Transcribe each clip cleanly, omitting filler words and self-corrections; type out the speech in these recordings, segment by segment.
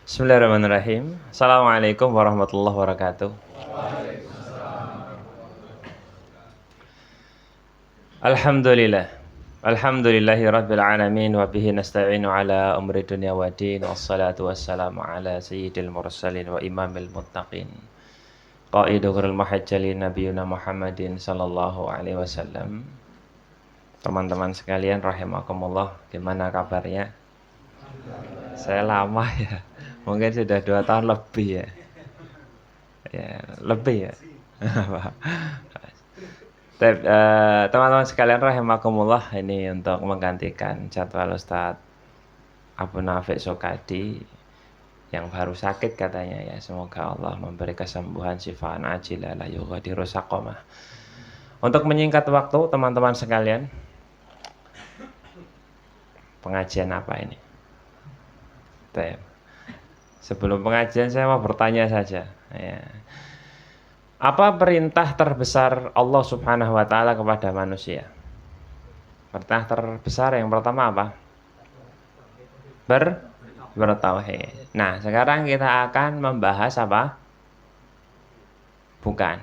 Bismillahirrahmanirrahim. Assalamualaikum warahmatullahi wabarakatuh. Alhamdulillah. Alhamdulillahi rabbil alamin wa bihi nasta'inu ala umri dunya waddin wassalatu wassalamu ala sayyidil mursalin wa imamil muttaqin. Qaidu ghuril muhajjalin nabiyuna Muhammadin sallallahu alaihi wasallam. Teman-teman sekalian rahimakumullah, gimana kabarnya? Saya lama ya. Mungkin sudah 2 tahun lebih ya. Ya, lebih ya. Teman-teman sekalian rahimakumullah, ini untuk menggantikan jadwal Ustadz Abu Nafiq Sokadi yang baru sakit katanya ya. Semoga Allah memberi kesembuhan syifaan ajilah la yughadiru saqamah. Untuk menyingkat waktu teman-teman sekalian, pengajian apa ini? Sebelum pengajian saya mau bertanya saja ya. Apa perintah terbesar Allah Subhanahu wa taala kepada manusia? Perintah terbesar yang pertama apa? Bertauhid. Nah, sekarang kita akan membahas apa? Bukan.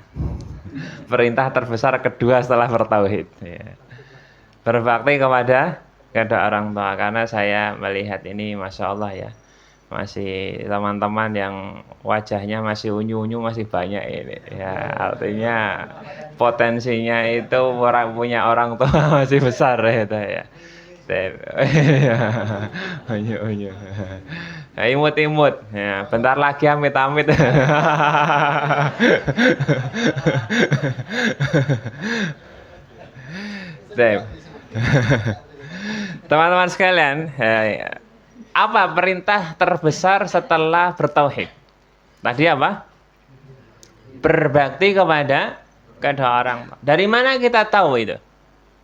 Perintah terbesar kedua setelah bertauhid ya. Berbakti kepada kedua orang tua, karena saya melihat ini Masya Allah ya, masih teman-teman yang wajahnya masih unyu-unyu masih banyak ini ya, artinya potensinya itu orang punya orang tua masih besar ya itu ya. Unyu-unyu, imut-imut ya, bentar lagi amit-amit. Teman-teman sekalian, apa perintah terbesar setelah bertauhid? Tadi apa? Berbakti kepada kedua orang. Dari mana kita tahu itu?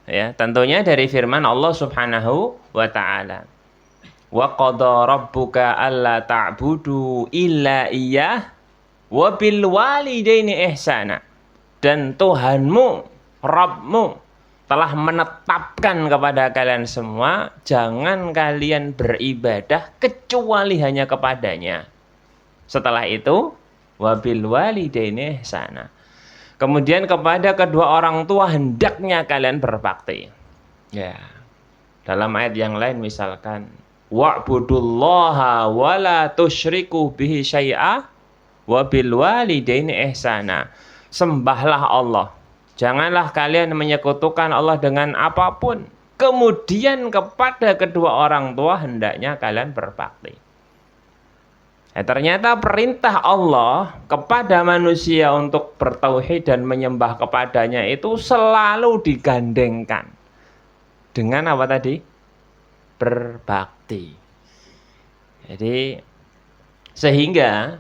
Ya, tentunya dari firman Allah Subhanahu wa taala. Wa qada rabbuka alla ta'budu illa iyyah wa bil walidaini ihsana. Dan Tuhanmu, Rabbmu telah menetapkan kepada kalian semua, jangan kalian beribadah kecuali hanya kepadanya. Setelah itu, wabil walidaini ihsana. Kemudian kepada kedua orang tua hendaknya kalian berbakti. Ya. Dalam ayat yang lain misalkan, wa'budullaha wa la tusyriku bihi syai'a wabil walidaini ihsana. Sembahlah Allah. Janganlah kalian menyekutukan Allah dengan apapun. Kemudian kepada kedua orang tua hendaknya kalian berbakti. Ternyata perintah Allah kepada manusia untuk bertauhid dan menyembah kepadanya itu selalu digandengkan dengan apa tadi? Berbakti. Jadi sehingga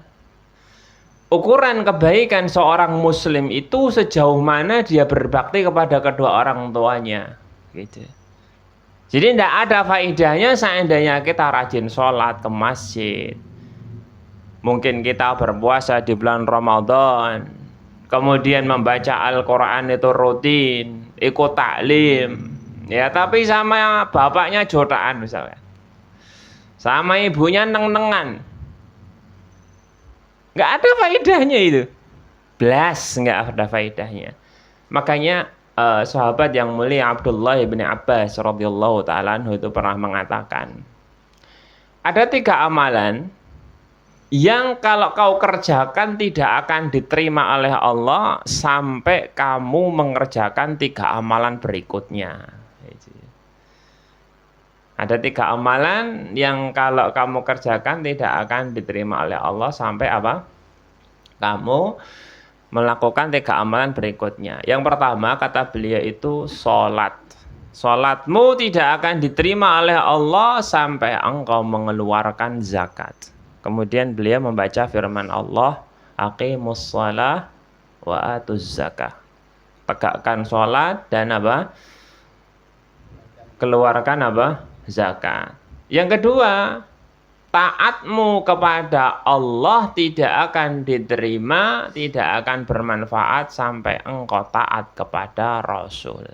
ukuran kebaikan seorang muslim itu sejauh mana dia berbakti kepada kedua orang tuanya gitu. Jadi tidak ada faedahnya seandainya kita rajin sholat ke masjid, mungkin kita berpuasa di bulan Ramadan, kemudian membaca Al-Quran itu rutin, ikut taklim ya, tapi sama bapaknya jotaan misalnya, sama ibunya neng-nengan, nggak ada faedahnya itu, belas nggak ada faedahnya. Makanya sahabat yang mulia Abdullah bin Abbas radhiyallahu ta'ala anhu itu pernah mengatakan, ada 3 amalan yang kalau kau kerjakan tidak akan diterima oleh Allah sampai kamu mengerjakan 3 amalan berikutnya. Ada 3 amalan yang kalau kamu kerjakan tidak akan diterima oleh Allah sampai apa? Kamu melakukan 3 amalan berikutnya. Yang pertama kata beliau itu sholat. Sholatmu tidak akan diterima oleh Allah sampai engkau mengeluarkan zakat. Kemudian beliau membaca firman Allah, aqimus shalah wa atuz zakah. Tegakkan sholat dan apa? Keluarkan apa? Zakat. Yang kedua, taatmu kepada Allah tidak akan diterima, tidak akan bermanfaat sampai engkau taat kepada Rasul.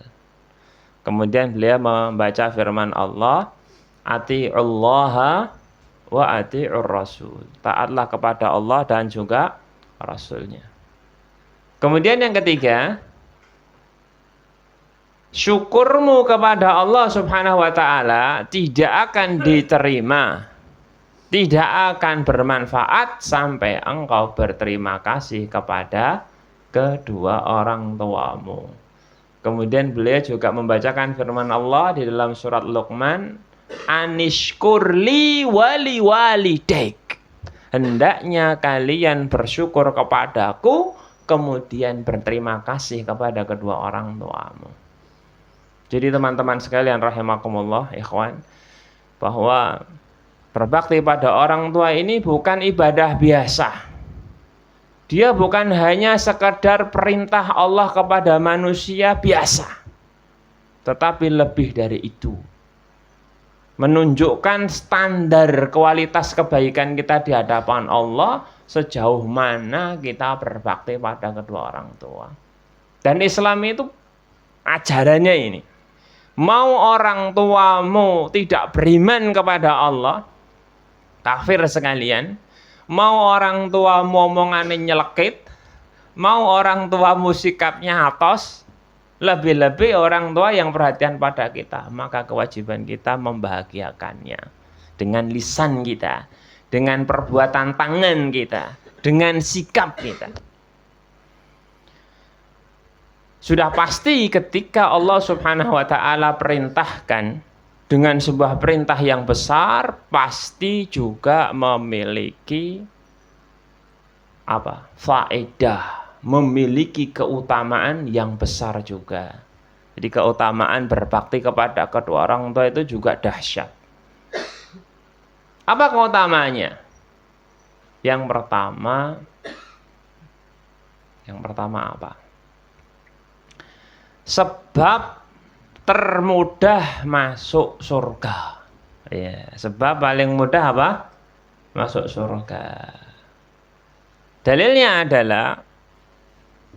Kemudian beliau membaca firman Allah, ati'ullaha wa ati'ur rasul. Taatlah kepada Allah dan juga Rasulnya. Kemudian yang ketiga, syukurmu kepada Allah Subhanahu wa ta'ala tidak akan diterima, tidak akan bermanfaat sampai engkau berterima kasih kepada kedua orang tuamu. Kemudian beliau juga membacakan firman Allah di dalam surat Luqman, anishkurli wali walidaik. Hendaknya kalian bersyukur kepadaku, kemudian berterima kasih kepada kedua orang tuamu. Jadi teman-teman sekalian rahimakumullah, ikhwan, bahwa berbakti pada orang tua ini bukan ibadah biasa. Dia bukan hanya sekedar perintah Allah kepada manusia biasa, tetapi lebih dari itu. Menunjukkan standar kualitas kebaikan kita di hadapan Allah sejauh mana kita berbakti pada kedua orang tua. Dan Islam itu ajarannya ini. Mau orang tuamu tidak beriman kepada Allah, kafir sekalian. Mau orang tua omongannya nyelekit, mau orang tua sikapnya atos, lebih-lebih orang tua yang perhatian pada kita, maka kewajiban kita membahagiakannya dengan lisan kita, dengan perbuatan tangan kita, dengan sikap kita. Sudah pasti ketika Allah Subhanahu wa ta'ala perintahkan dengan sebuah perintah yang besar, pasti juga memiliki faedah, memiliki keutamaan yang besar juga. Jadi keutamaan berbakti kepada kedua orang tua itu juga dahsyat. Apa keutamaannya? Yang pertama apa? Sebab termudah masuk surga. Ya, sebab paling mudah apa? Masuk surga. Dalilnya adalah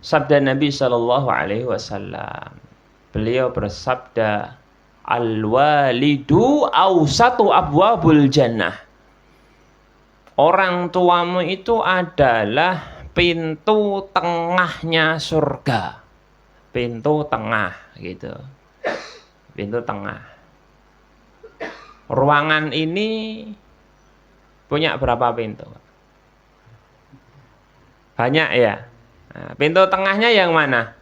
sabda Nabi Shallallahu Alaihi Wasallam. Beliau bersabda, al-walidu awsatu abwabul jannah. Orang tuamu itu adalah pintu tengahnya surga. Pintu tengah gitu. Pintu tengah. Ruangan ini punya berapa pintu? Banyak ya. Nah, pintu tengahnya yang mana?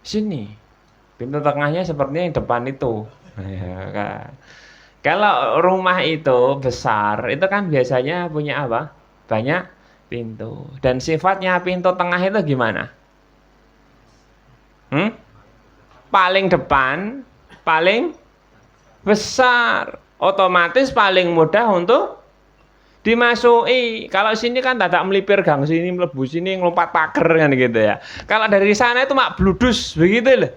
Sini. Pintu tengahnya sepertinya yang depan itu. Kalau rumah itu besar, itu kan biasanya punya apa? Banyak pintu. Dan sifatnya pintu tengah itu gimana? Paling depan, paling besar, otomatis paling mudah untuk dimasuki. Kalau sini kan tidak melipir gang sini, melebu sini, ngelompat pagar kan gitu ya. Kalau dari sana itu mak bludus begitu loh.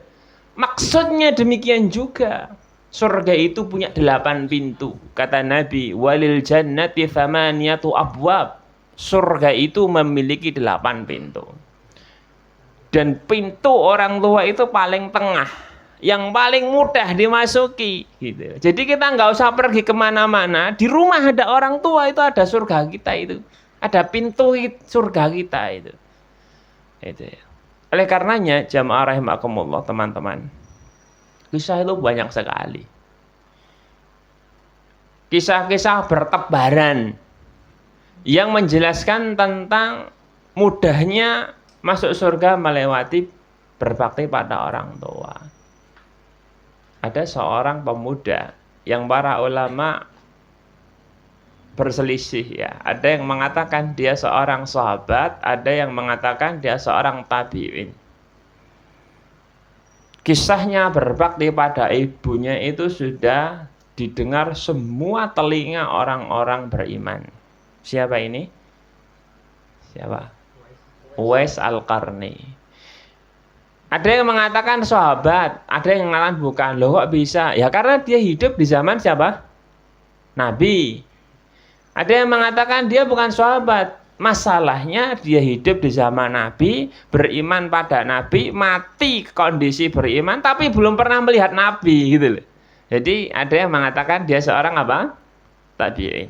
Maksudnya demikian juga. Surga itu punya 8 pintu. Kata Nabi, walil jannati thamaniyatu abwab. Surga itu memiliki 8 pintu. Dan pintu orang tua itu paling tengah, yang paling mudah dimasuki gitu. Jadi kita nggak usah pergi kemana-mana, di rumah ada orang tua itu ada surga kita itu, ada pintu surga kita itu. Itu ya. Oleh karenanya jamaah rahimakumullah teman-teman, kisah itu banyak sekali, kisah-kisah bertebaran yang menjelaskan tentang mudahnya masuk surga melewati berbakti pada orang tua. Ada seorang pemuda yang para ulama berselisih ya. Ada yang mengatakan dia seorang sahabat, ada yang mengatakan dia seorang tabi'in. Kisahnya berbakti pada ibunya itu sudah didengar semua telinga orang-orang beriman. Siapa ini? Siapa? Uwais Al-Qarni. Ada yang mengatakan sahabat, ada yang mengatakan bukan. Loh kok bisa? Ya karena dia hidup di zaman siapa? Nabi. Ada yang mengatakan dia bukan sahabat. Masalahnya dia hidup di zaman Nabi, beriman pada Nabi, mati kondisi beriman, tapi belum pernah melihat Nabi gitu loh. Jadi ada yang mengatakan dia seorang apa? Tabi'in.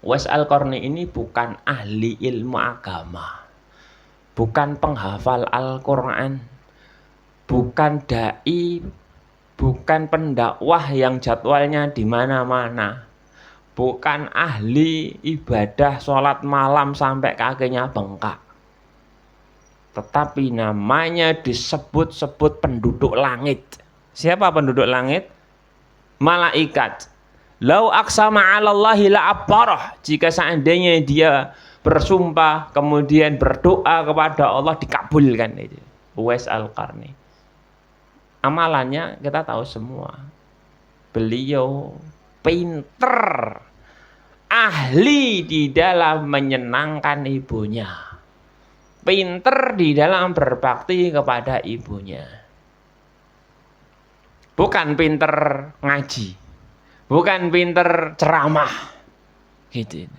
Uwais Al-Qarni ini bukan ahli ilmu agama, bukan penghafal Al-Quran, bukan dai, bukan pendakwah yang jadwalnya di mana-mana, bukan ahli ibadah sholat malam sampai kakinya bengkak. Tetapi namanya disebut-sebut penduduk langit. Siapa penduduk langit? Malaikat. Lau aqsama 'alallahi la'abbarah. Jika seandainya dia bersumpah kemudian berdoa kepada Allah dikabulkan itu. Uwais Al-Qarni. Amalannya kita tahu semua. Beliau pinter, ahli di dalam menyenangkan ibunya, pinter di dalam berbakti kepada ibunya. Bukan pinter ngaji, bukan pinter ceramah, gitu.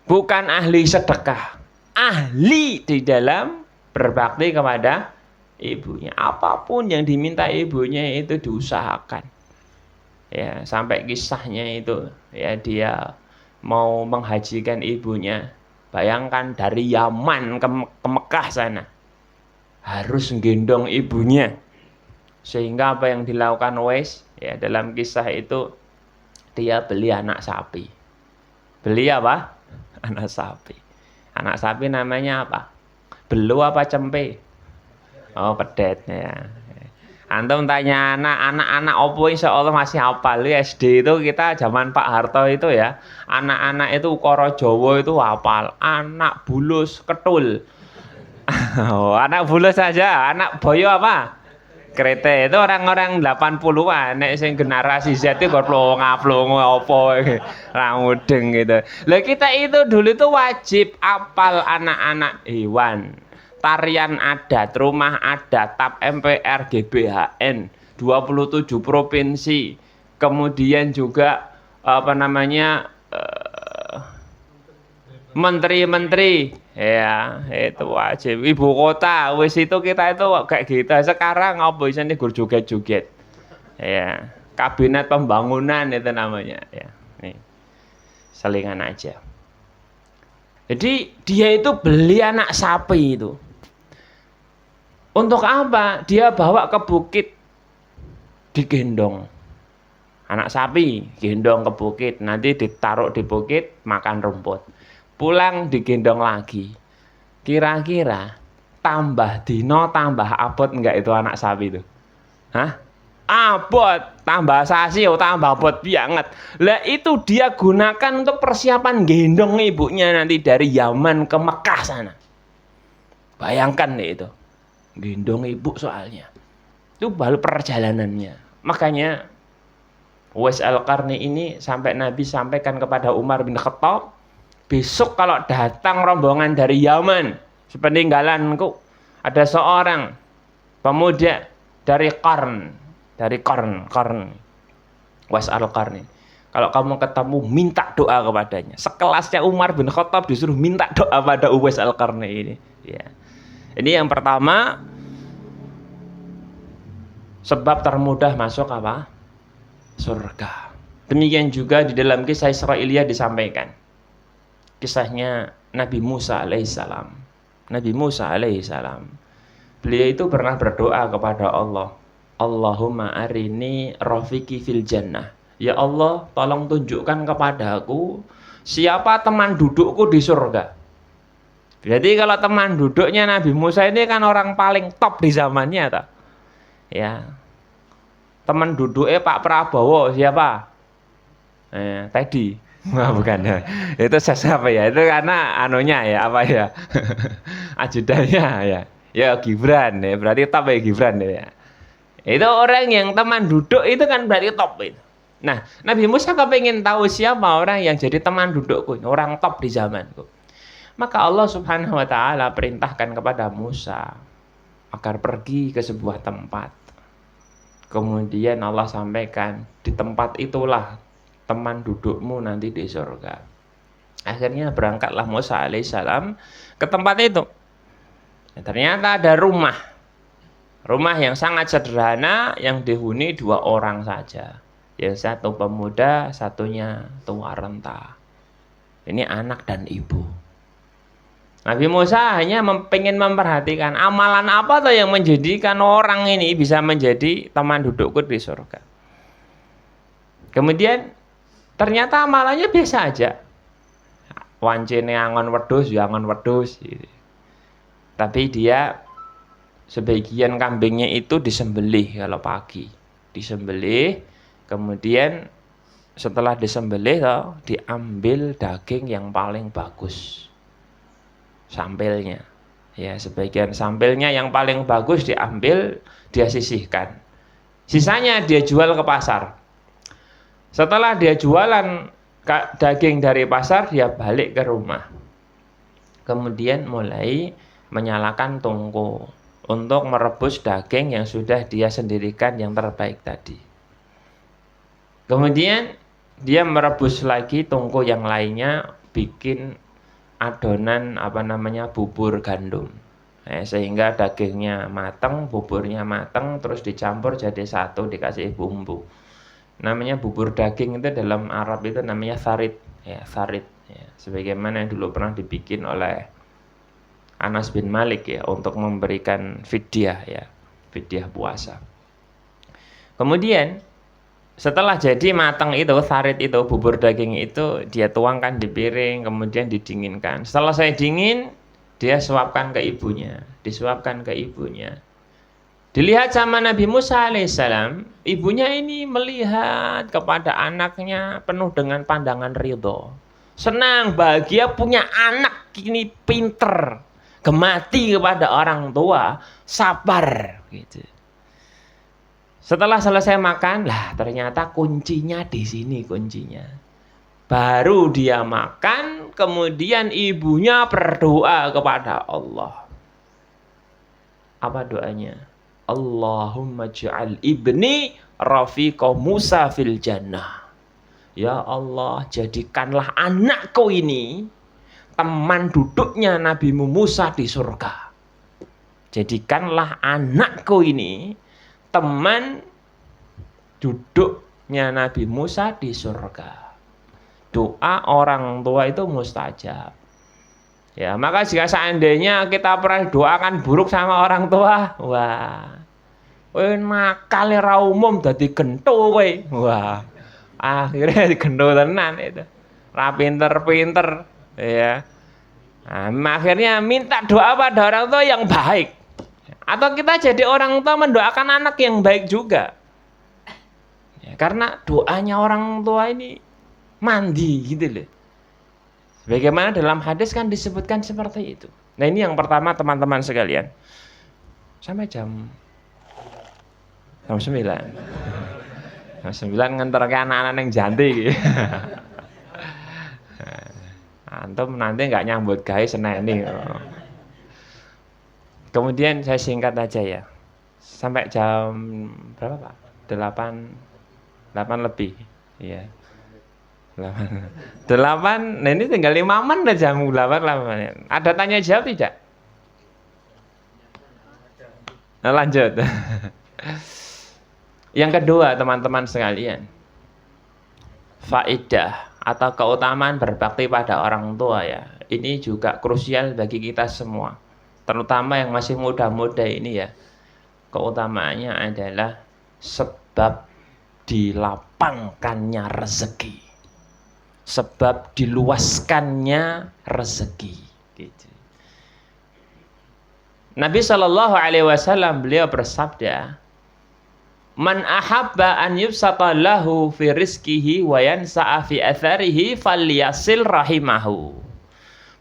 Bukan ahli sedekah, ahli di dalam berbakti kepada ibunya. Apapun yang diminta ibunya itu diusahakan. Ya, sampai kisahnya itu, ya dia mau menghajikan ibunya. Bayangkan dari Yaman ke Mekah sana, harus gendong ibunya. Sehingga apa yang dilakukan Uwais, ya dalam kisah itu dia beli anak sapi. Beli apa? Anak sapi. Anak sapi namanya apa? Belu apa cempe? Oh, pedet ya. Antum tanya anak-anak opo insyaallah masih hafal. SD itu kita zaman Pak Harto itu ya. Anak-anak itu ukara Jawa itu hafal. Anak bulus ketul. Oh, anak bulus saja, anak boyo apa? Krete itu orang-orang 80-an, nek sing generasi Z itu goblok ngaplong apa ra mudeng gitu. Lah kita itu dulu itu wajib apal anak-anak hewan. Tarian adat, rumah adat, TAP MPR, GBHN, 27 provinsi. Kemudian juga apa namanya menteri-menteri, ya itu wajib. Ibu kota, wis itu kita itu kayak gitu. Sekarang apa isine gur joget-joget, ya kabinet pembangunan itu namanya, ya nih selingan aja. Jadi dia itu beli anak sapi itu untuk apa? Dia bawa ke bukit digendong. Anak sapi gendong ke bukit, nanti ditaruh di bukit makan rumput. Pulang digendong lagi. Kira-kira tambah dino tambah abot enggak itu anak sapi itu? Hah? Abot, tambah sasi tambah abot banget. Lah itu dia gunakan untuk persiapan gendong ibunya nanti dari Yaman ke Mekah sana. Bayangkan nih itu. Gendong ibu soalnya. Itu baru perjalanannya. Makanya Uwais Al-Qarni ini sampai Nabi sampaikan kepada Umar bin Khattab, besok kalau datang rombongan dari Yaman, sepeninggalanku ada seorang pemuda dari Qarn, Uwais Al-Qarni. Kalau kamu ketemu minta doa kepadanya. Sekelasnya Umar bin Khattab disuruh minta doa pada Uwais Al-Qarni ini. Ya. Ini yang pertama, sebab termudah masuk apa? Surga. Demikian juga di dalam kisah Israiliyah disampaikan. Kisahnya Nabi Musa alaihissalam. Nabi Musa alaihissalam. Beliau itu pernah berdoa kepada Allah. Allahumma arini rafiqi fil jannah. Ya Allah, tolong tunjukkan kepadaku siapa teman dudukku di surga. Jadi kalau teman duduknya Nabi Musa ini kan orang paling top di zamannya tak? Ya. Teman duduknya Pak Prabowo siapa? Teddy. Wah, bukan ya. Itu siapa ya? Itu karena anunya ya, apa ya? Ajudannya ya. Ya Gibran ya, berarti top ya Gibran ya. Itu orang yang teman duduk itu kan berarti top itu. Nah, Nabi Musa kepengen tahu siapa orang yang jadi teman dudukku, orang top di zamanku. Maka Allah Subhanahu wa taala perintahkan kepada Musa agar pergi ke sebuah tempat. Kemudian Allah sampaikan, di tempat itulah teman dudukmu nanti di surga. Akhirnya berangkatlah Musa alaihissalam ke tempat itu. Ternyata ada rumah. Rumah yang sangat sederhana yang dihuni 2 orang saja. Yang satu pemuda, satunya tua renta. Ini anak dan ibu. Nabi Musa hanya ingin memperhatikan amalan apa tuh yang menjadikan orang ini bisa menjadi teman dudukku di surga. Kemudian ternyata amalannya biasa aja. Wancine angon wedhus ya angon wedhus gitu. Tapi dia sebagian kambingnya itu disembelih kalau pagi. Disembelih, kemudian setelah disembelih diambil daging yang paling bagus. Sampelnya. Ya, sebagian sampelnya yang paling bagus diambil, dia sisihkan. Sisanya dia jual ke pasar. Setelah dia jualan daging dari pasar, dia balik ke rumah. Kemudian mulai menyalakan tungku untuk merebus daging yang sudah dia sendirikan yang terbaik tadi. Kemudian dia merebus lagi tungku yang lainnya, bikin adonan bubur gandum. Sehingga dagingnya matang, buburnya matang, terus dicampur jadi satu, dikasih bumbu. Namanya bubur daging itu dalam Arab itu namanya tharid, ya tharid. Ya, sebagaimana yang dulu pernah dibikin oleh Anas bin Malik ya untuk memberikan fidyah ya, fidyah puasa. Kemudian setelah jadi matang itu tharid itu bubur daging itu dia tuangkan di piring, kemudian didinginkan. Setelah saya dingin, dia suapkan ke ibunya, disuapkan ke ibunya. Dilihat sama Nabi Musa alaihissalam, ibunya ini melihat kepada anaknya penuh dengan pandangan ridho. Senang, bahagia punya anak ini pinter, gemati kepada orang tua, sabar gitu. Setelah selesai makan, ternyata kuncinya di sini kuncinya. Baru dia makan, kemudian ibunya berdoa kepada Allah. Apa doanya? Allahumma ja'al ibni rafiqa Musa fil jannah. Ya Allah, jadikanlah anakku ini teman duduknya Nabi Musa di surga. Jadikanlah anakku ini teman duduknya Nabi Musa di surga. Doa orang tua itu mustajab. Ya, maka jika seandainya kita pernah doakan buruk sama orang tua, wah, nakal ra umum dadi gento kowe. Wah, akhirnya gento tenan itu. Ra pinter-pinter, ya. Nah, akhirnya minta doa pada orang tua yang baik. Atau kita jadi orang tua mendoakan anak yang baik juga. Ya, karena doanya orang tua ini mandi gitu loh. Bagaimana dalam hadis kan disebutkan seperti itu. Nah ini yang pertama teman-teman sekalian. Sampai jam 9. Jam 9 nganterke anak-anak yang janti gitu. Antum nanti nggak nyambut gawe Senin nih. Kemudian saya singkat aja ya. Sampai jam berapa Pak? 8 lebih. Iya. 8. Nah ini tinggal 5 menit jam 8. Ada tanya jawab tidak? Nah, lanjut. Yang kedua teman-teman sekalian. Faedah atau keutamaan berbakti pada orang tua ya. Ini juga krusial bagi kita semua. Terutama yang masih muda-muda ini ya, keutamaannya adalah sebab dilapangkannya rezeki, sebab diluaskannya rezeki. Gitu. Nabi Shallallahu Alaihi Wasallam beliau bersabda, "Man ahabba an yubsata lahu fi rizkihi wa yansa'a fi atharihi falyasil rahimahu."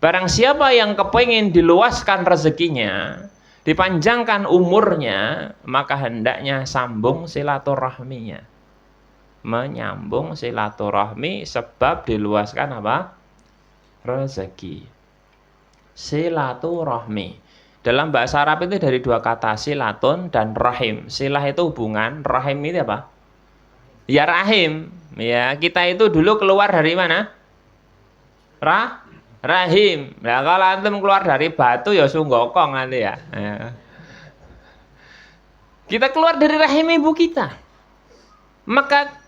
Barang siapa yang kepingin diluaskan rezekinya, dipanjangkan umurnya, maka hendaknya sambung silaturahminya. Menyambung silaturahmi sebab diluaskan apa? Rezeki. Silaturahmi. Dalam bahasa Arab itu dari 2 kata, silatun dan rahim. Silah itu hubungan, rahim itu apa? Ya rahim. Ya, kita itu dulu keluar dari mana? Rahim. Nah, kalau antum keluar dari batu ya sunggokong nanti ya. Kita keluar dari rahim ibu kita. Maka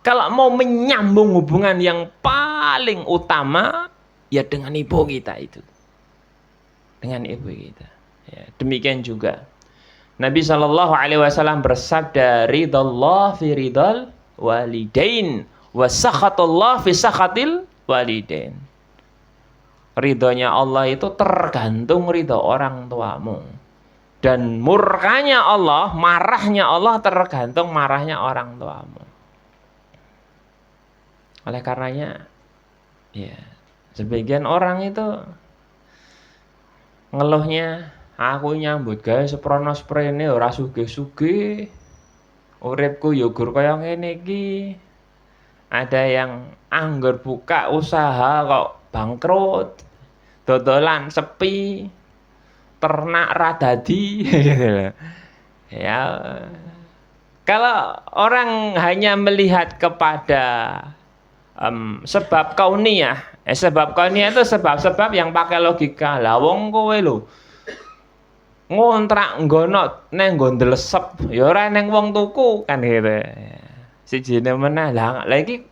kalau mau menyambung hubungan yang paling utama, ya dengan ibu kita itu. Dengan ibu kita. Ya, demikian juga Nabi SAW bersabda, ridallah fi ridal walidain wa sakhatullah fi sakhatil walidain. Ridhonya Allah itu tergantung ridho orang tuamu. Dan murkanya Allah, marahnya Allah tergantung marahnya orang tuamu. Oleh karenanya, ya, sebagian orang itu ngeluhnya, aku nyambut gawe seprono sprene ora sugih-sugih. Uripku ya gur kaya ngene iki. Ada yang anggur buka usaha kok bangkrut. Dodolan sepi. Ternak radadi. Ya. Kalau orang hanya melihat kepada sebab kauniyah, sebab kauniyah itu sebab-sebab yang pakai logika. Lah wong kowe lho ngontrak nggono neng nggon ndelesep ya ora neng wong tuku kan gitu. Sijine meneh lah iki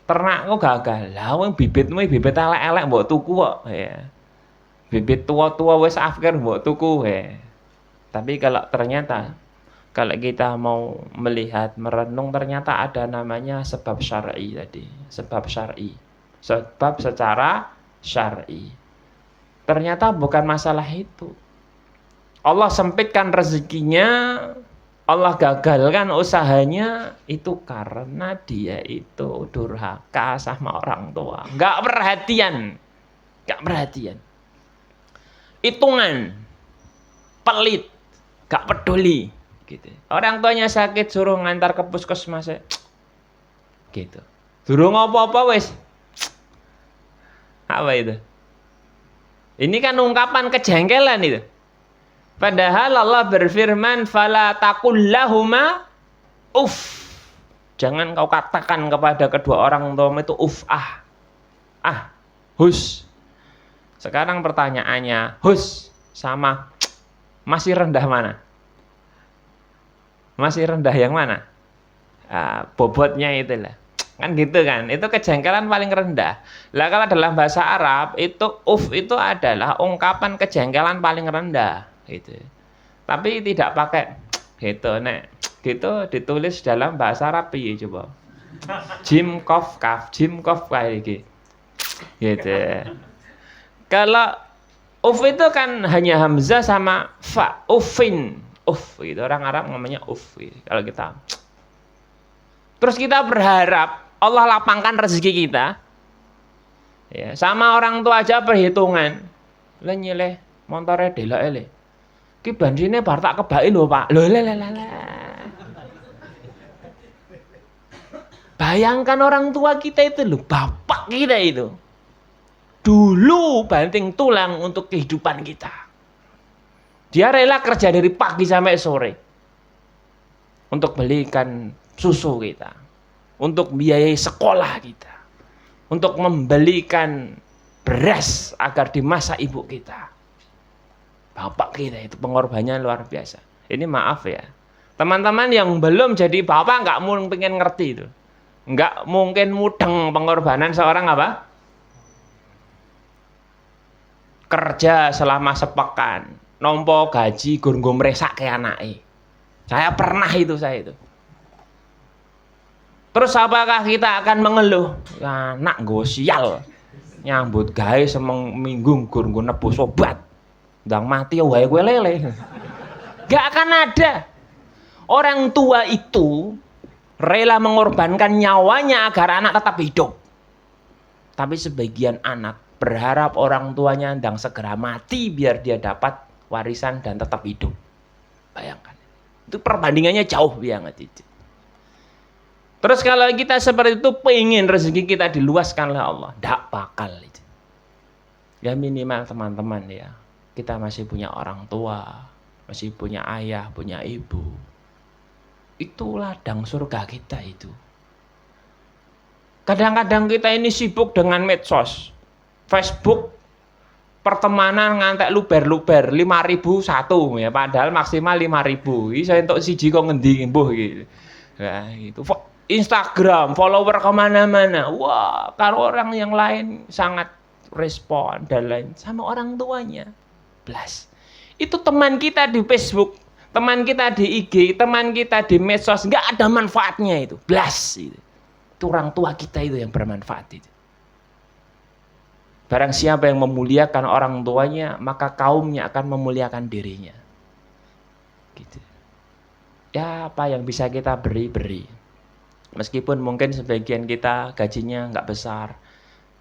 ternakku gagal. Lah wong bibitmu bibit elek-elek mbok tuku kok ya. Bibit tua-tua wis afkir mbok tuku ya. Tapi kalau ternyata kalau kita mau melihat merenung ternyata ada namanya sebab syar'i tadi, sebab syar'i. Sebab secara syar'i. Ternyata bukan masalah itu. Allah sempitkan rezekinya, Allah gagalkan usahanya itu karena dia itu durhaka sama orang tua. Enggak perhatian. Enggak perhatian. Hitungan. Pelit. Enggak peduli. Gitu. Orang tuanya sakit suruh ngantar ke puskesmas. Gitu. Durung apa-apa wis. Apa itu? Ini kan ungkapan kejengkelan itu. Padahal Allah berfirman fala taqul lahuma uff. Jangan kau katakan kepada kedua orang tuamu itu uff hus. Sekarang pertanyaannya, hus sama masih rendah mana? Masih rendah yang mana? Bobotnya itulah. Kan gitu kan, itu kejengkelan paling rendah. Lah kalau dalam bahasa Arab itu uff itu adalah ungkapan kejengkelan paling rendah gitu. Tapi tidak pakai gitu nek gitu ditulis dalam bahasa Arab ya coba. Jim kof kaf kayak gitu. Kalau uff itu kan hanya hamzah sama fa, uffin. Uff gitu, orang Arab namanya uff gitu. Kalau kita terus kita berharap Allah lapangkan rezeki kita. Ya, sama orang tua aja perhitungan. Lah nyileh montore delok ele. Ki bandine bar tak kebaki lho, Pak. Lho Bayangkan orang tua kita itu lho, bapak kita itu. Dulu banting tulang untuk kehidupan kita. Dia rela kerja dari pagi sampai sore. Untuk belikan susu kita. Untuk biayai sekolah kita. Untuk membelikan beras agar dimasak ibu kita. Bapak kita itu pengorbanannya luar biasa. Ini maaf ya. Teman-teman yang belum jadi bapak nggak mungkin ngerti itu. Nggak mungkin mudeng pengorbanan seorang apa? Kerja selama sepekan. Nompo gaji gur-gur meresak ke anaknya. Saya pernah itu. Terus apakah kita akan mengeluh? Anak gue sial. Nyambut gawe seminggu gur-gur nebus obat. Ndang mati wae kowe lele. Gak akan ada. Orang tua itu rela mengorbankan nyawanya agar anak tetap hidup. Tapi sebagian anak berharap orang tuanya ndang segera mati biar dia dapat warisan dan tetap hidup. Bayangkan. Itu perbandingannya jauh banget itu. Terus kalau kita seperti itu pengen rezeki kita diluaskan oleh Allah, ndak bakal itu. Ya minimal teman-teman ya. Kita masih punya orang tua, masih punya ayah, punya ibu. Itu ladang surga kita itu. Kadang-kadang kita ini sibuk dengan medsos, Facebook, pertemanan ngantek luber-luber 5.000 satu ya, padahal maksimal 5.000. Iki saya entuk siji kok ngendi mbuh gitu. Nah, itu Instagram, follower kemana-mana. Wah, kalau orang yang lain sangat respon dan lain sama orang tuanya. Blas. Itu teman kita di Facebook, teman kita di IG, teman kita di medsos, nggak ada manfaatnya itu. Blas itu. Itu orang tua kita itu yang bermanfaat itu. Barang siapa yang memuliakan orang tuanya, maka kaumnya akan memuliakan dirinya. Gitu. Ya, apa yang bisa kita beri. Meskipun mungkin sebagian kita gajinya nggak besar,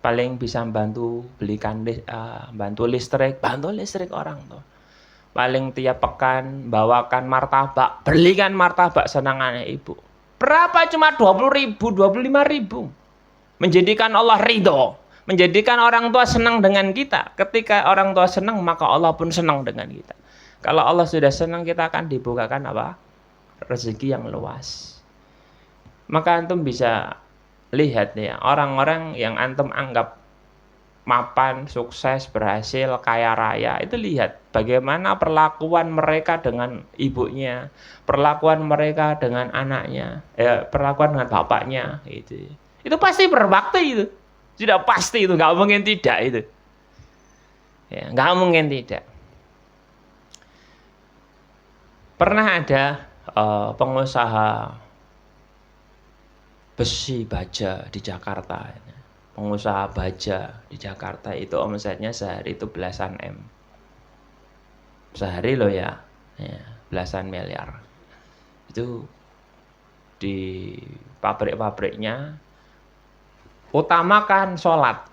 paling bisa bantu belikan bantu listrik orang tuh. Paling tiap pekan bawakan martabak, belikan martabak senangannya ibu. Berapa? Cuma 20.000, 25.000. Menjadikan Allah ridho, menjadikan orang tua senang dengan kita. Ketika orang tua senang, maka Allah pun senang dengan kita. Kalau Allah sudah senang, kita akan dibukakan apa? Rezeki yang luas. Maka antum bisa lihat ya, orang-orang yang antum anggap mapan, sukses, berhasil, kaya raya, itu lihat bagaimana perlakuan mereka dengan ibunya, perlakuan mereka dengan anaknya, perlakuan dengan bapaknya, gitu. Itu pasti berbakti itu. Sudah pasti itu, nggak mungkin tidak itu. Ya, nggak mungkin tidak. Pernah ada pengusaha besi baja di Jakarta. Pengusaha baja di Jakarta itu omsetnya sehari itu belasan M. Sehari loh ya, belasan miliar. Itu di pabrik-pabriknya utamakan sholat,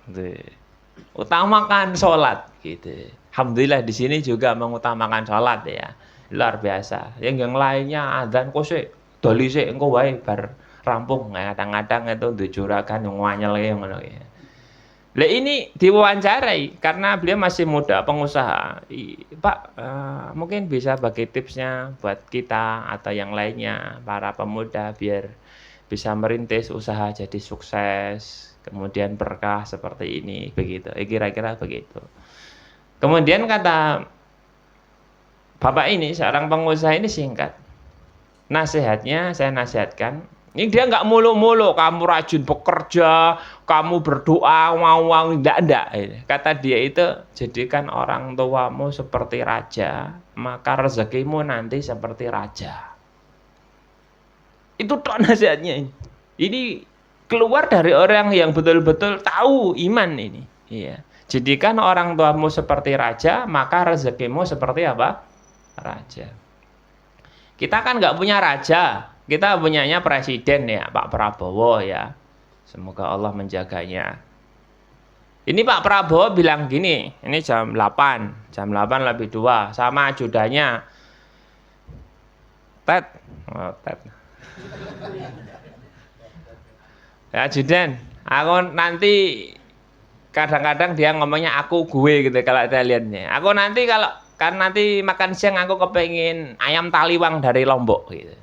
utamakan sholat, gitu. Alhamdulillah di sini juga mengutamakan sholat ya, luar biasa. Yang lainnya adzan kok sih, doli sih, engko wae bar rampung, kadang-kadang itu dijuragan yang nganyel ngono ya. Lah ini diwawancarai karena beliau masih muda, pengusaha. Pak, mungkin bisa bagi tipsnya buat kita atau yang lainnya, para pemuda biar bisa merintis usaha jadi sukses, kemudian berkah seperti ini, begitu. Kira-kira begitu. Kemudian kata bapak ini, seorang pengusaha ini singkat. Nasihatnya saya nasihatkan, ini dia nggak mulu-mulu, kamu rajin bekerja, kamu berdoa, enggak. Kata dia itu, jadikan orang tuamu seperti raja, maka rezekimu nanti seperti raja. Itu tok nasihatnya. Ini keluar dari orang yang betul-betul tahu iman ini. Iya. Jadikan orang tuamu seperti raja, maka rezekimu seperti apa? Raja. Kita kan nggak punya raja. Kita punyanya presiden ya, Pak Prabowo ya. Semoga Allah menjaganya. Ini Pak Prabowo bilang gini, ini jam 8 lebih 2, sama ajudannya. Ted. Ya ajudan, aku nanti kadang-kadang dia ngomongnya aku gue gitu kalau saya lihatnya. Aku nanti kan nanti makan siang aku kepengen ayam taliwang dari Lombok gitu.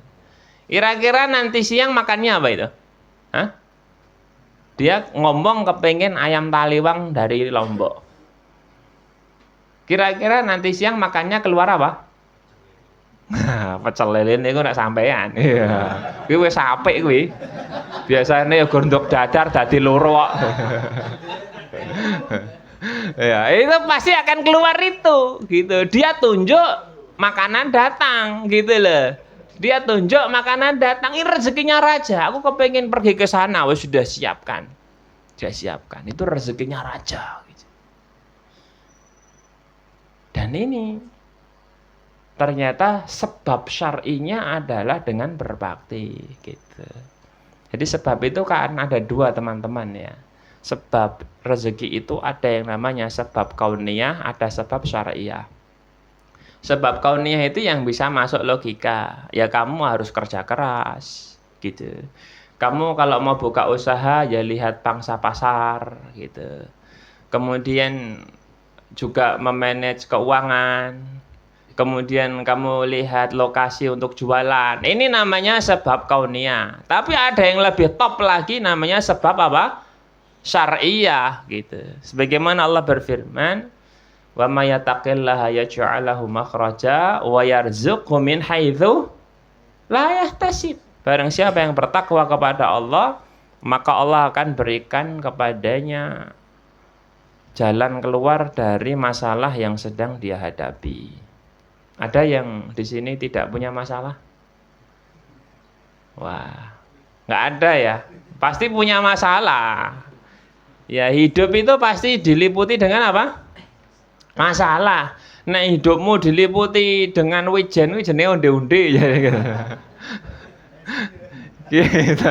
Kira-kira nanti siang makannya apa itu? Hah? Dia ngomong kepengen ayam taliwang dari Lombok. Kira-kira nanti siang makannya keluar apa? Pecel lele niku nek sampean. Iya. Kuwi wis apik kuwi. Biasane ya gondok dadar dadi loro kok. Ya, itu pasti akan keluar itu, gitu. Dia tunjuk makanan datang, gitu loh. Dia tunjuk makanan datang, ini rezekinya raja. Aku kepengen pergi ke sana, wes sudah siapkan. Sudah siapkan. Itu rezekinya raja. Gitu. Dan ini ternyata sebab syar'inya adalah dengan berbakti, gitu. Jadi sebab itu kan ada dua teman-teman ya. Sebab rezeki itu ada yang namanya sebab kauniyah, ada sebab syariah. Sebab kauniyah itu yang bisa masuk logika. Ya kamu harus kerja keras, gitu. Kamu kalau mau buka usaha ya lihat pangsa pasar, gitu. Kemudian juga memanage keuangan. Kemudian kamu lihat lokasi untuk jualan. Ini namanya sebab kauniyah. Tapi ada yang lebih top lagi namanya sebab apa? Syariah gitu. Sebagaimana Allah berfirman, Wa may yattaqillaha yaj'al lahu makhraja wa yarzuqhu min haitsu la yahtasib. Barang siapa yang bertakwa kepada Allah, maka Allah akan berikan kepadanya jalan keluar dari masalah yang sedang dia hadapi. Ada yang di sini tidak punya masalah? Wah, nggak ada ya. Pasti punya masalah. Ya, hidup itu pasti diliputi dengan apa? Masalah. Nah, hidupmu diliputi dengan wijen onde-onde ya. Gitu.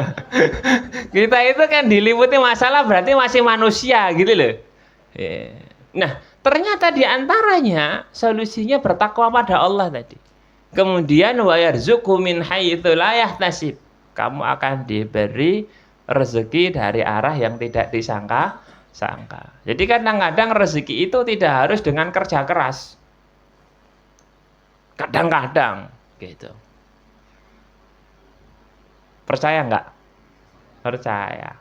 Kita itu kan diliputi masalah berarti masih manusia gitu loh. Nah, ternyata di antaranya solusinya bertakwa pada Allah tadi. Kemudian wa yarzuqhu min haitsu la yahtasib. Kamu akan diberi rezeki dari arah yang tidak disangka-sangka. Jadi kadang-kadang rezeki itu tidak harus dengan kerja keras. Kadang-kadang gitu. Percaya nggak? Percaya.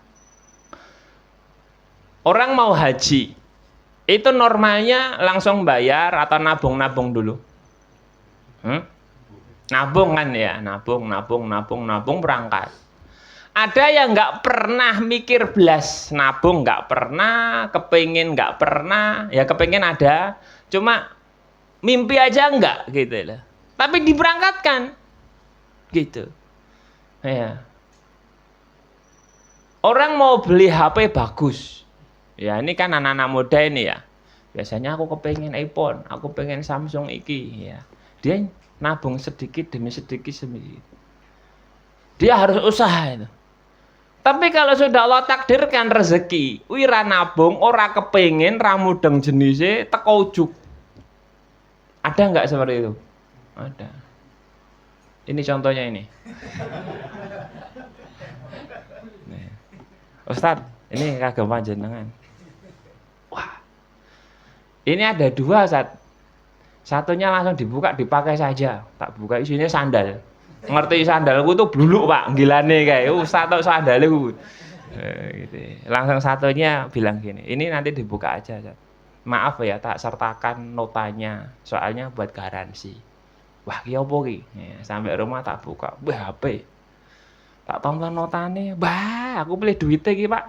Orang mau haji, itu normalnya langsung bayar atau nabung-nabung dulu? Nabung kan ya, nabung berangkat. Ada yang nggak pernah mikir belas, nabung nggak pernah, kepingin nggak pernah, ya kepingin ada, cuma mimpi aja nggak gitu loh. Tapi diberangkatkan, gitu. Ya. Orang mau beli HP bagus, ya ini kan anak-anak muda ini ya. Biasanya aku kepengen iPhone, aku pengen Samsung iki, ya. Dia nabung sedikit demi sedikit. Dia harus usaha itu. Tapi kalau sudah Allah takdirkan rezeki, wira nabung, ora kepengen, ramudeng jenisnya, teko ujuk. Ada nggak seperti itu? Ada. Ini contohnya ini. Ustadz, ini kagem panjenengan. Wah, ini ada dua, Ustadz. Satunya langsung dibuka, dipakai saja. Tak buka isinya sandal. Ngerti sandalku tuh bluluk Pak, gilane kayak. Ustadz atau sandalku. Gitu. Langsung satunya bilang gini, ini nanti dibuka aja, Ustadz. Maaf ya, tak sertakan notanya. Soalnya buat garansi. Wah, ki opo ki? Ya, sampai rumah tak buka. Wah, HP. Tak tonton notane, bah, aku pilih duitnya ki Pak.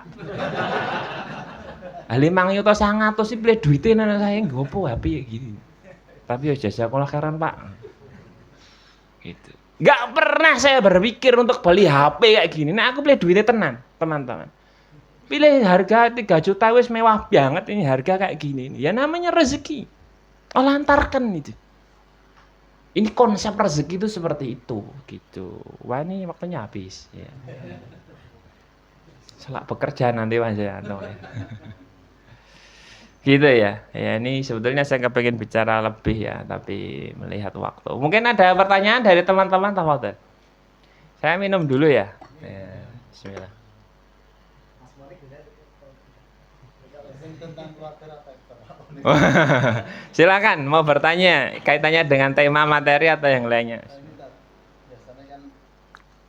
Ali mang yuto 100 sih pilih duitnya nana saya ngopo HP gini. Tapi ya jasa sekolah keren Pak. Gitu. Gak pernah saya berpikir untuk beli HP kayak gini. Nah aku pilih duitnya tenan, teman-teman. Pilih harga 3 juta wis mewah banget ini harga kayak gini. Ya namanya rezeki. Allah antarkan itu. Ini konsep rezeki itu seperti itu, gitu. Wah ini waktunya habis. Ya. Selak bekerja nanti Mas ya. Gitu ya. Ya ini sebetulnya saya kepengen bicara lebih ya, tapi melihat waktu. Mungkin ada pertanyaan dari teman-teman, tafadhol. Saya minum dulu ya. Ya bismillah. Silakan mau bertanya kaitannya dengan tema materi atau yang lainnya. Biasanya kan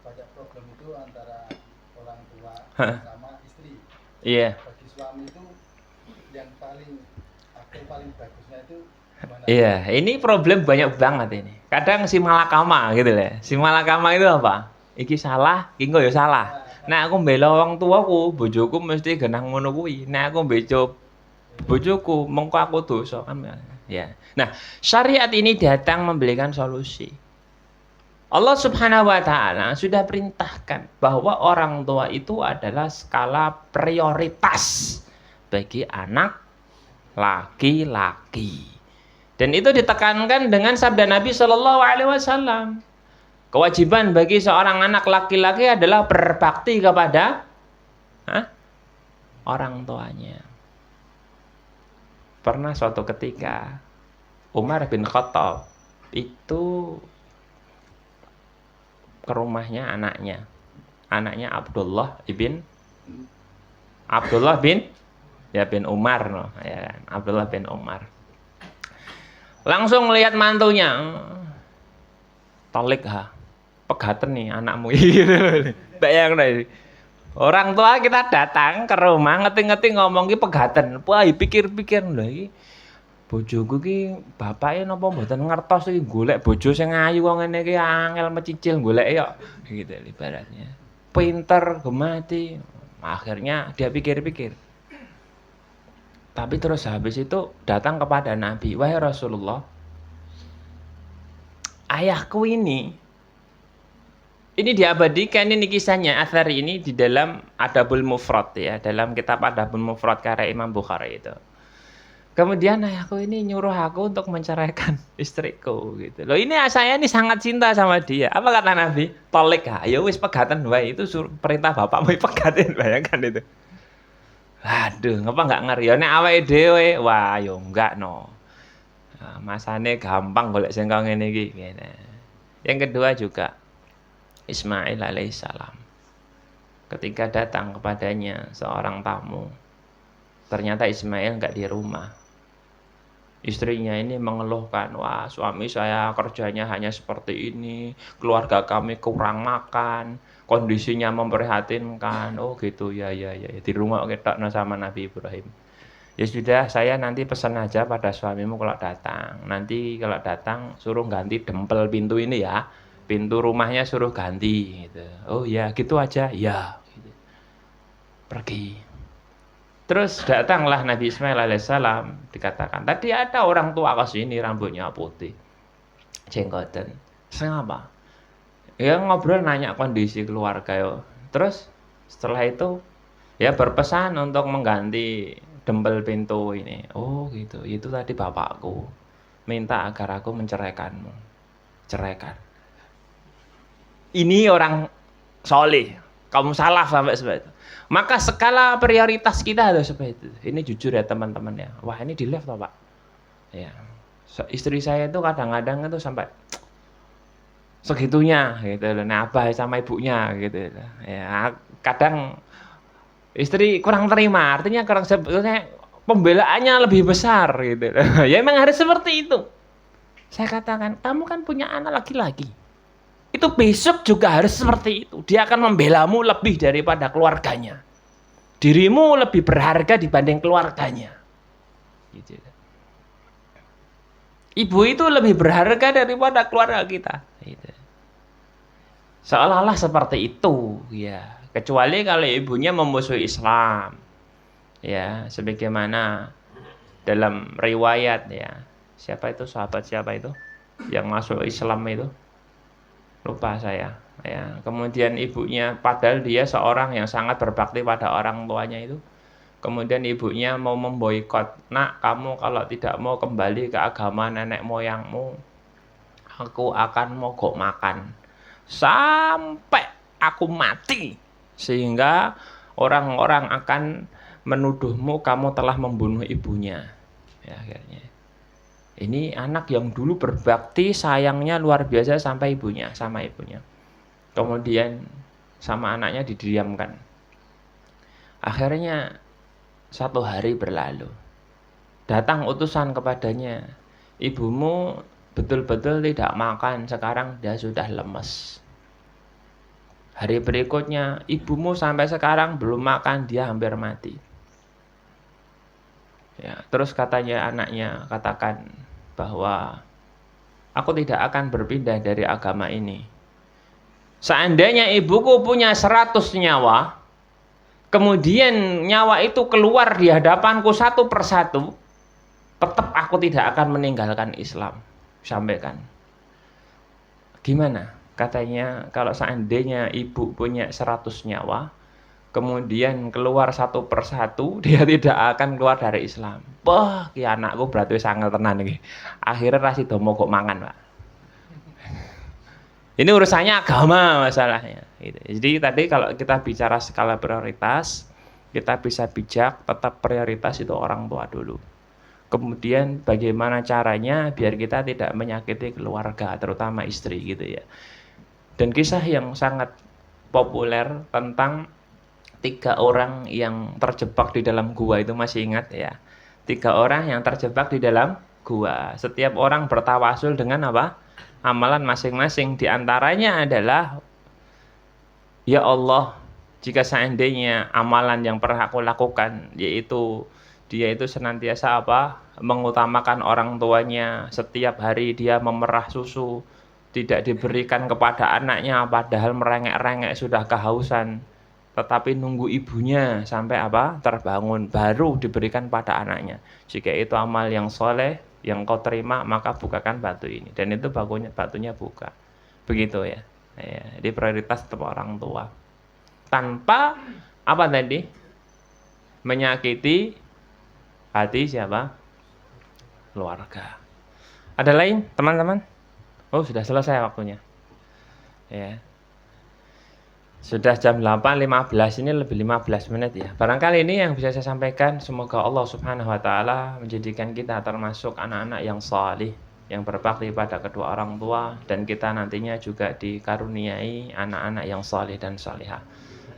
banyak problem itu antara orang tua sama istri. Iya. Bagi suami itu yang paling bagusnya itu gimana? Iya, ini problem banyak banget ini. Kadang si malakama gitu lah. Si malakama itu apa? Iki salah, iki ya salah. Nah aku mbela wong tuaku, bojoku mesti genah ngono kuwi. Nah aku mbeco bojoku mengko aku dosa kan ya. Nah, syariat ini datang memberikan solusi. Allah Subhanahu wa taala sudah perintahkan bahwa orang tua itu adalah skala prioritas bagi anak laki-laki. Dan itu ditekankan dengan sabda Nabi Shallallahu alaihi wasallam. Kewajiban bagi seorang anak laki-laki adalah berbakti kepada orang tuanya. Pernah suatu ketika Umar bin Khattab itu ke rumahnya anaknya Abdullah bin Umar no, ya kan? Abdullah bin Umar langsung melihat mantunya, tolik pegaten nih anakmu gitu. Bayang deh. Orang tua kita datang ke rumah ngeti-ngeti ngomong ki pegaten. Wah, pikir-pikir lho iki. bojoku ki bapake napa mboten ngertos iki golek bojo sing ayu kok ngene iki angel mecicil goleke kok gitu ibaratnya. Pinter gemati. Akhirnya dia pikir-pikir. Tapi terus habis itu datang kepada Nabi, "Wahai Rasulullah, ayahku ini diabadikan ini kisahnya athar ini di dalam Adabul Mufrad ya, dalam kitab Adabul Mufrad karya Imam Bukhari itu. Kemudian ayahku ini nyuruh aku untuk menceraikan istriku gitu. Loh ini saya ini sangat cinta sama dia. Apa kata Nabi? Tolik ha. Ya wis pegatan wae itu perintah bapak mau pegatin bayangkan itu. Aduh, ngapa enggak ngeri? Ya nek awake dhewe, wah yo enggak no. Nah, masane gampang golek sing kok ngene iki ngene. Yang kedua juga Ismail alaihissalam. Ketika datang kepadanya seorang tamu, ternyata Ismail enggak di rumah. Istrinya ini mengeluhkan, wah suami saya kerjanya hanya seperti ini, keluarga kami kurang makan, kondisinya memprihatinkan. Oh gitu ya di rumah kita sama Nabi Ibrahim. Ya sudah, saya nanti pesan aja pada suamimu kalau datang. Nanti kalau datang suruh ganti dempel pintu ini ya, pintu rumahnya suruh ganti. Gitu. Oh ya gitu aja, ya. Gitu. Pergi. Terus datanglah Nabi Ismail alaihissalam, dikatakan tadi ada orang tua ke sini rambutnya putih, jenggoten. Kenapa? Ya ngobrol nanya kondisi keluarga yo. Terus setelah itu ya berpesan untuk mengganti dempel pintu ini. Oh gitu, itu tadi bapakku minta agar aku menceraikanmu. Ceraikan. Ini orang soleh, kamu salah sampai seperti itu. Maka skala prioritas kita harus seperti itu. Ini jujur ya teman-teman ya. Wah ini di lift toh Pak. Ya. Istri saya itu kadang-kadang itu sampai segitunya gitu loh. Nah abah sama ibunya gitu loh. Ya kadang istri kurang terima. Artinya kurang sebetulnya pembelaannya lebih besar gitu loh. Ya emang harus seperti itu. Saya katakan kamu kan punya anak laki-laki. Itu besok juga harus seperti itu. Dia akan membelamu lebih daripada keluarganya. Dirimu lebih berharga dibanding keluarganya. Gitu. Ibu itu lebih berharga daripada keluarga kita. Gitu. Seolah-olah seperti itu, ya. Kecuali kalau ibunya memusuhi Islam, ya. Sebagaimana dalam riwayat, ya. Siapa itu sahabat siapa itu yang masuk Islam itu? Lupa saya ya. Kemudian ibunya padahal dia seorang yang sangat berbakti pada orang tuanya itu. Kemudian ibunya mau memboikot, "Nak, kamu kalau tidak mau kembali ke agama nenek moyangmu, aku akan mogok makan sampai aku mati sehingga orang-orang akan menuduhmu kamu telah membunuh ibunya." Ya akhirnya ini anak yang dulu berbakti, sayangnya luar biasa sama ibunya. Kemudian sama anaknya didiamkan. Akhirnya satu hari berlalu. Datang utusan kepadanya, "Ibumu betul-betul tidak makan, sekarang dia sudah lemes." Hari berikutnya, "Ibumu sampai sekarang belum makan, dia hampir mati." Ya, terus katanya anaknya, katakan bahwa aku tidak akan berpindah dari agama ini. Seandainya ibuku punya 100 nyawa, kemudian nyawa itu keluar di hadapanku satu persatu, tetap aku tidak akan meninggalkan Islam. Sampaikan. Gimana? Katanya kalau seandainya ibu punya 100 nyawa, kemudian keluar satu persatu, dia tidak akan keluar dari Islam. Wah, ki anakku berarti sangat tenan iki. Akhirnya rasido mogok mangan, Pak. Ini urusannya agama masalahnya. Gitu. Jadi tadi kalau kita bicara skala prioritas, kita bisa bijak, tetap prioritas itu orang tua dulu. Kemudian bagaimana caranya biar kita tidak menyakiti keluarga, terutama istri gitu ya. Dan kisah yang sangat populer tentang 3 orang yang terjebak di dalam gua itu, masih ingat ya? 3 orang yang terjebak di dalam gua. Setiap orang bertawasul dengan apa? Amalan masing-masing. Di antaranya adalah, "Ya Allah, jika seandainya amalan yang pernah aku lakukan, yaitu dia itu senantiasa apa? Mengutamakan orang tuanya, setiap hari dia memerah susu, tidak diberikan kepada anaknya padahal merengek-rengek sudah kehausan, tetapi nunggu ibunya sampai apa? Terbangun baru diberikan pada anaknya. Jika itu amal yang soleh yang kau terima, maka bukakan batu ini, dan itu batunya buka. Begitu ya. Ya, jadi prioritas tetap orang tua. Tanpa apa tadi? Menyakiti hati siapa? Keluarga. Ada lain, teman-teman? Oh, sudah selesai waktunya. Ya. Sudah jam 8.15, ini lebih 15 menit ya. Barangkali ini yang bisa saya sampaikan. Semoga Allah Subhanahu wa taala menjadikan kita termasuk anak-anak yang salih, yang berbakti pada kedua orang tua, dan kita nantinya juga dikaruniai anak-anak yang salih dan salihah.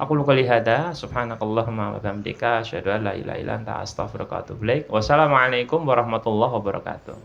Aku qouli hada, subhanakallahumma wa bihamdika, asyhadu an la ilaha illa anta, astaghfiruka wa atubu ilaik. Wassalamualaikum warahmatullahi wabarakatuh.